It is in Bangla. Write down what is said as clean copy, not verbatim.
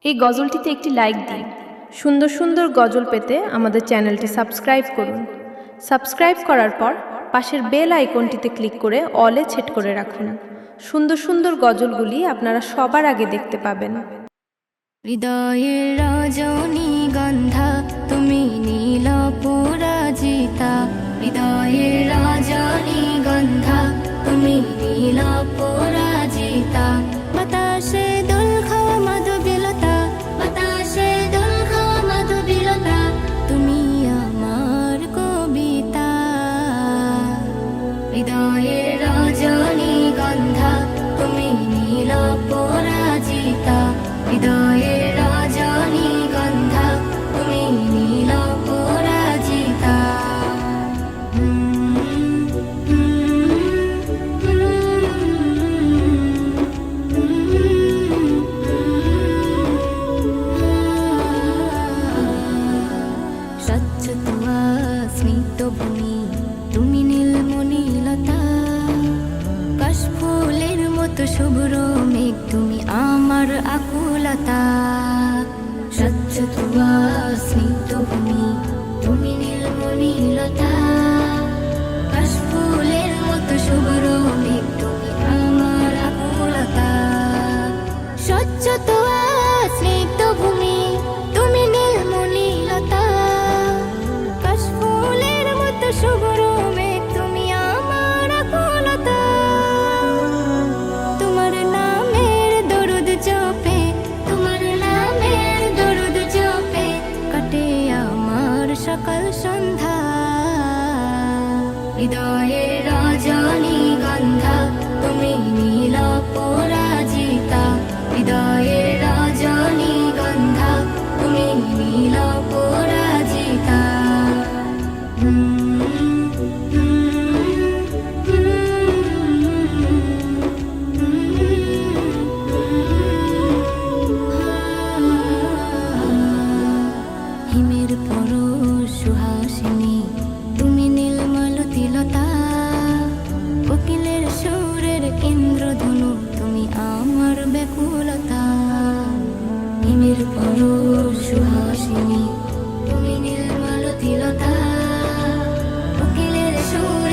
এই গজলটিতে একটি লাইক দিন। সুন্দর সুন্দর গজল পেতে আমাদের চ্যানেলটি সাবস্ক্রাইব করুন। সাবস্ক্রাইব করার পর পাশের বেল আইকনটিতে ক্লিক করে অলে সেট করে রাখুন। সুন্দর সুন্দর গজলগুলি আপনারা সবার আগে দেখতে পাবেন। হৃদয়ের রজনীগন্ধা তুমি নীল পরাজিতা, হৃদয়ের রজনীগন্ধা তুমি নীল পরাজিতা। বাতাসে দোল খাওয়া মাধবীলতা, বাতাসে দোল খাওয়া মাধবীলতা, তুমি আমার কবিতা। হৃদয়ের রজনীগন্ধা তুমি নীল পরাজিতা, হৃদয়ের রজনীগন্ধা তুমি নীল পরাজিতা। স্বচ্ছ তোয়া স্নিগ্ধ ভূমি তুমি নীলমণিলতা, কাশফুলের মতো শুভ্র মেঘ তুমি আমার আকুলতা। স্বচ্ছ তোয়া স্নিগ্ধ ভূমি তুমি নীলমণিলতা, কাশফুলের মতো শুভ্র মেঘ তুমি আমার আকুলতা। স্বচ্ছ তোয়া স্নিগ্ধ ভূমি তুমি নীলমণিলতা, কাশফুলের মতো শুভ্র মেঘ তুমি আমার আকুলতা। তোমার নামের দরুদ জপে, তোমার নামের দরুদ জপে কাটে আমার সকাল সন্ধ্যা। হৃদয়ের রজনীগন্ধা তুমি নীল পরাজিতা, হৃদয়ের রজনীগন্ধা তুমি নীল পরাজিতা। হিমের পরশ সুহাসিনী তুমি নীলমালতিলতা, কোকিলের সুরের ইন্দ্রধনু তুমি আমার ব্যাকুলতা। হিমের পরশ সুহাসিনী তুমি নীলমালতিলতা, কোকিলের সুর